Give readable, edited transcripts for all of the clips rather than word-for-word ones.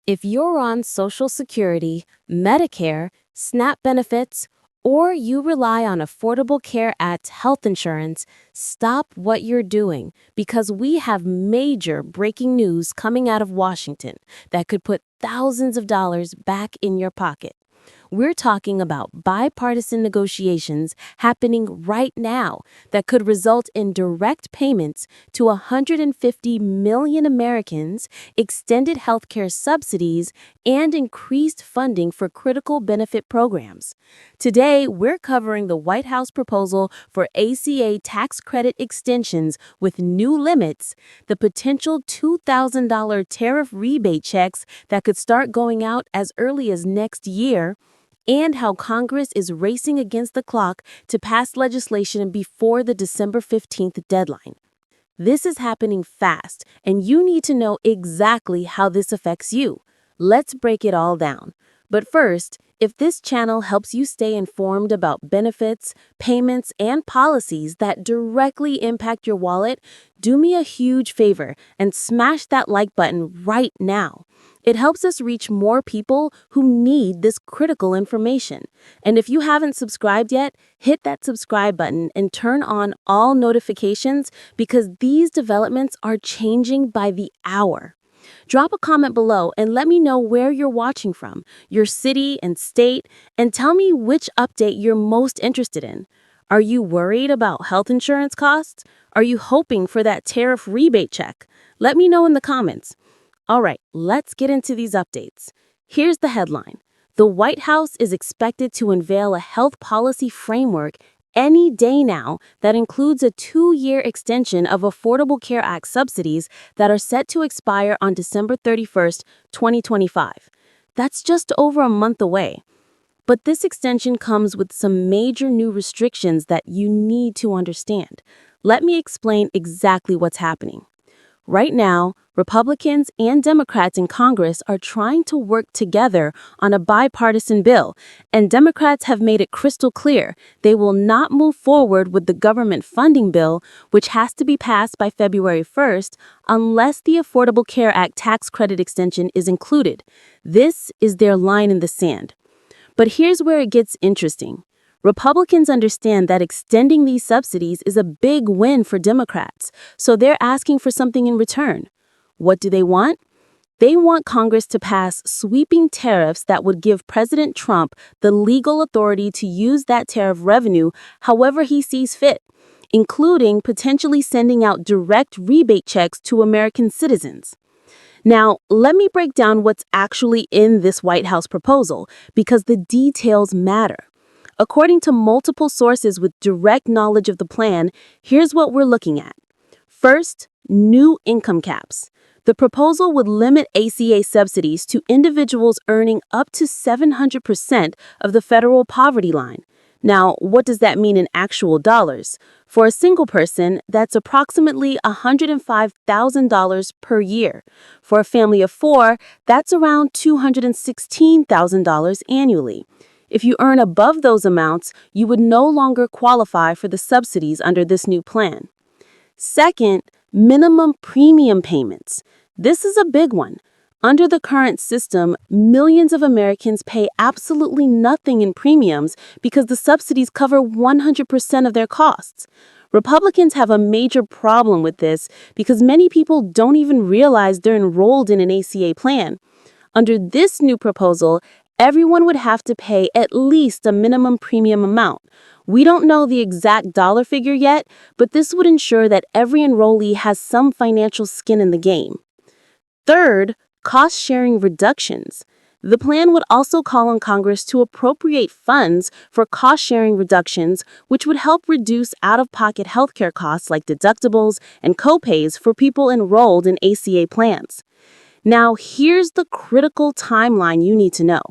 If you're on Social Security, Medicare, SNAP benefits, or you rely on Affordable Care Act health insurance, stop what you're doing because we have major breaking news coming out of Washington that could put thousands of dollars back in your pocket. We're talking about bipartisan negotiations happening right now that could result in direct payments to 150 million Americans, extended healthcare subsidies, and increased funding for critical benefit programs. Today, we're covering the White House proposal for ACA tax credit extensions with new limits, the potential $2,000 tariff rebate checks that could start going out as early as next year, and how Congress is racing against the clock to pass legislation before the December 15th deadline. This is happening fast, and you need to know exactly how this affects you. Let's break it all down. But first, if this channel helps you stay informed about benefits, payments, and policies that directly impact your wallet, do me a huge favor and smash that like button right now. It helps us reach more people who need this critical information. And if you haven't subscribed yet, hit that subscribe button and turn on all notifications because these developments are changing by the hour. Drop a comment below and let me know where you're watching from, your city and state, and tell me which update you're most interested in. Are you worried about health insurance costs? Are you hoping for that tariff rebate check? Let me know in the comments. All right, let's get into these updates. Here's the headline. The White House is expected to unveil a health policy framework any day now that includes a 2-year extension of Affordable Care Act subsidies that are set to expire on December 31st, 2025. That's just over a month away. But this extension comes with some major new restrictions that you need to understand. Let me explain exactly what's happening. Right now, Republicans and Democrats in Congress are trying to work together on a bipartisan bill, and Democrats have made it crystal clear they will not move forward with the government funding bill, which has to be passed by February 1st, unless the Affordable Care Act tax credit extension is included. This is their line in the sand. But here's where it gets interesting. Republicans understand that extending these subsidies is a big win for Democrats, so they're asking for something in return. What do they want? They want Congress to pass sweeping tariffs that would give President Trump the legal authority to use that tariff revenue however he sees fit, including potentially sending out direct rebate checks to American citizens. Now, let me break down what's actually in this White House proposal, because the details matter. According to multiple sources with direct knowledge of the plan, here's what we're looking at. First, new income caps. The proposal would limit ACA subsidies to individuals earning up to 700% of the federal poverty line. Now, what does that mean in actual dollars? For a single person, that's approximately $105,000 per year. For a family of 4, that's around $216,000 annually. If you earn above those amounts, you would no longer qualify for the subsidies under this new plan. Second, minimum premium payments. This is a big one. Under the current system, millions of Americans pay absolutely nothing in premiums because the subsidies cover 100% of their costs. Republicans have a major problem with this because many people don't even realize they're enrolled in an ACA plan. Under this new proposal, everyone would have to pay at least a minimum premium amount. We don't know the exact dollar figure yet, but this would ensure that every enrollee has some financial skin in the game. Third, cost-sharing reductions. The plan would also call on Congress to appropriate funds for cost-sharing reductions, which would help reduce out-of-pocket healthcare costs like deductibles and copays for people enrolled in ACA plans. Now, here's the critical timeline you need to know.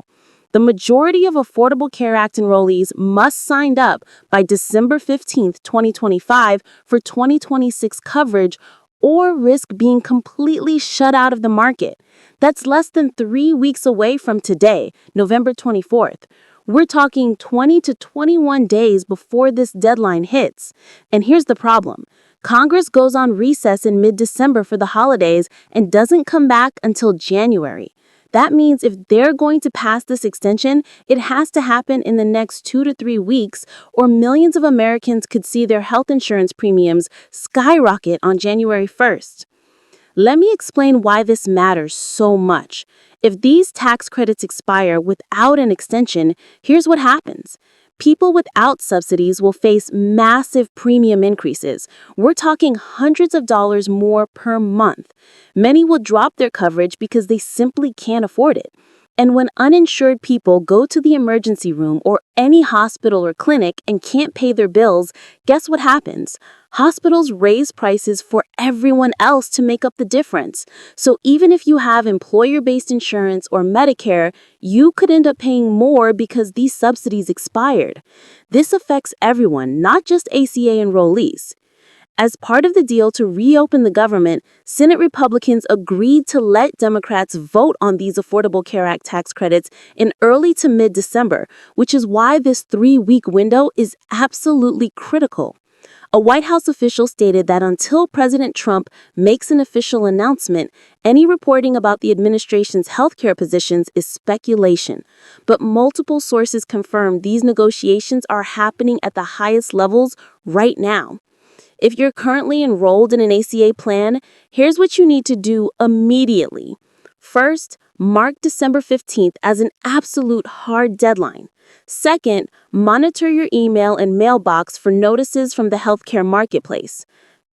The majority of Affordable Care Act enrollees must sign up by December 15, 2025 for 2026 coverage or risk being completely shut out of the market. That's less than 3 weeks away from today, November 24th. We're talking 20 to 21 days before this deadline hits. And here's the problem. Congress goes on recess in mid-December for the holidays and doesn't come back until January. That means if they're going to pass this extension, it has to happen in the next 2 to 3 weeks, or millions of Americans could see their health insurance premiums skyrocket on January 1st. Let me explain why this matters so much. If these tax credits expire without an extension, here's what happens. People without subsidies will face massive premium increases. We're talking hundreds of dollars more per month. Many will drop their coverage because they simply can't afford it. And when uninsured people go to the emergency room or any hospital or clinic and can't pay their bills, guess what happens? Hospitals raise prices for everyone else to make up the difference. So even if you have employer-based insurance or Medicare, you could end up paying more because these subsidies expired. This affects everyone, not just ACA enrollees. As part of the deal to reopen the government, Senate Republicans agreed to let Democrats vote on these Affordable Care Act tax credits in early to mid-December, which is why this 3-week window is absolutely critical. A White House official stated that until President Trump makes an official announcement, any reporting about the administration's healthcare positions is speculation. But multiple sources confirm these negotiations are happening at the highest levels right now. If you're currently enrolled in an ACA plan, here's what you need to do immediately. First, mark December 15th as an absolute hard deadline. Second, monitor your email and mailbox for notices from the healthcare marketplace.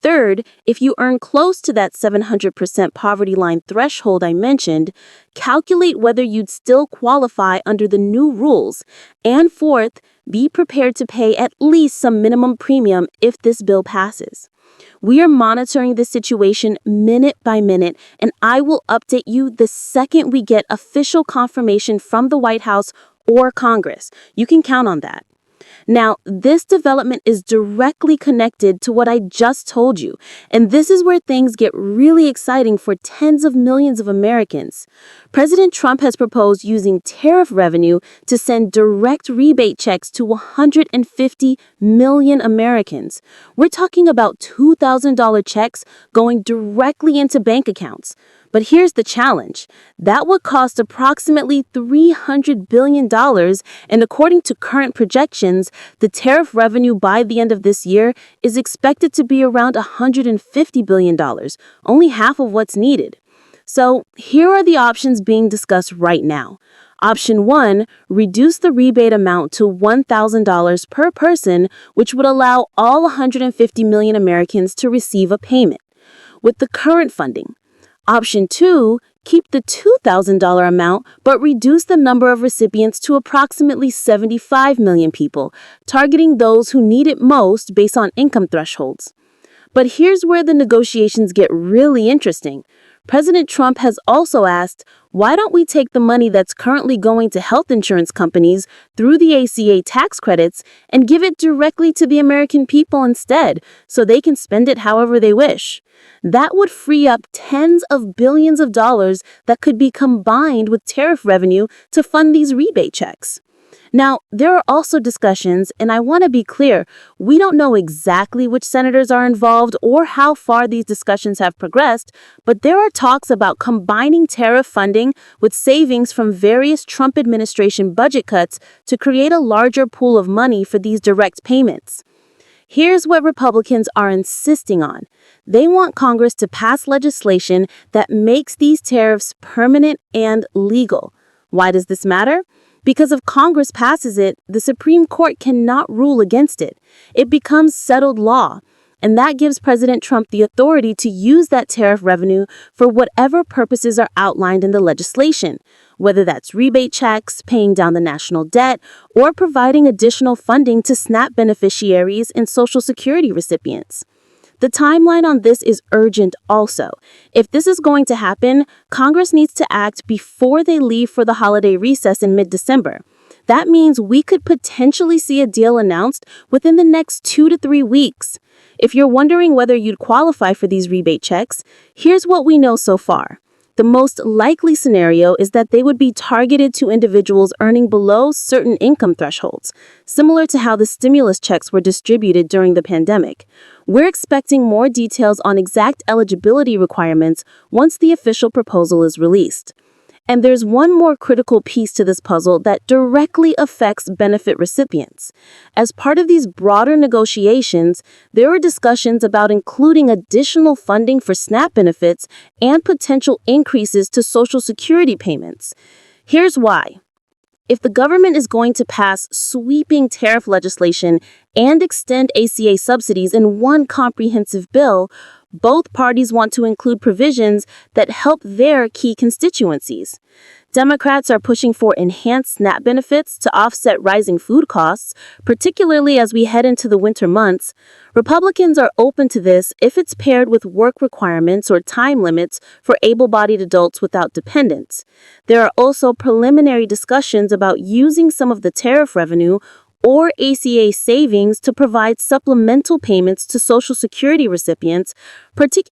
Third, if you earn close to that 700% poverty line threshold I mentioned, calculate whether you'd still qualify under the new rules. And fourth, be prepared to pay at least some minimum premium if this bill passes. We are monitoring this situation minute by minute, and I will update you the second we get official confirmation from the White House or Congress. You can count on that. Now, this development is directly connected to what I just told you, and this is where things get really exciting for tens of millions of Americans. President Trump has proposed using tariff revenue to send direct rebate checks to 150 million Americans. We're talking about $2,000 checks going directly into bank accounts. But here's the challenge. That would cost approximately $300 billion, and according to current projections, the tariff revenue by the end of this year is expected to be around $150 billion, only half of what's needed. So here are the options being discussed right now. Option 1, reduce the rebate amount to $1,000 per person, which would allow all 150 million Americans to receive a payment. With the current funding, Option 2, keep the $2,000 amount, but reduce the number of recipients to approximately 75 million people, targeting those who need it most based on income thresholds. But here's where the negotiations get really interesting. President Trump has also asked, why don't we take the money that's currently going to health insurance companies through the ACA tax credits and give it directly to the American people instead, so they can spend it however they wish? That would free up tens of billions of dollars that could be combined with tariff revenue to fund these rebate checks. Now, there are also discussions, and I want to be clear, we don't know exactly which senators are involved or how far these discussions have progressed, but there are talks about combining tariff funding with savings from various Trump administration budget cuts to create a larger pool of money for these direct payments. Here's what Republicans are insisting on. They want Congress to pass legislation that makes these tariffs permanent and legal. Why does this matter? Because if Congress passes it, the Supreme Court cannot rule against it. It becomes settled law, and that gives President Trump the authority to use that tariff revenue for whatever purposes are outlined in the legislation, whether that's rebate checks, paying down the national debt, or providing additional funding to SNAP beneficiaries and Social Security recipients. The timeline on this is urgent also. If this is going to happen, Congress needs to act before they leave for the holiday recess in mid-December. That means we could potentially see a deal announced within the next 2 to 3 weeks. If you're wondering whether you'd qualify for these rebate checks, here's what we know so far. The most likely scenario is that they would be targeted to individuals earning below certain income thresholds, similar to how the stimulus checks were distributed during the pandemic. We're expecting more details on exact eligibility requirements once the official proposal is released. And there's one more critical piece to this puzzle that directly affects benefit recipients. As part of these broader negotiations, there are discussions about including additional funding for SNAP benefits and potential increases to Social Security payments. Here's why. If the government is going to pass sweeping tariff legislation and extend ACA subsidies in one comprehensive bill, both parties want to include provisions that help their key constituencies. Democrats are pushing for enhanced SNAP benefits to offset rising food costs, particularly as we head into the winter months. Republicans are open to this if it's paired with work requirements or time limits for able-bodied adults without dependents. There are also preliminary discussions about using some of the tariff revenue or ACA savings to provide supplemental payments to Social Security recipients, particularly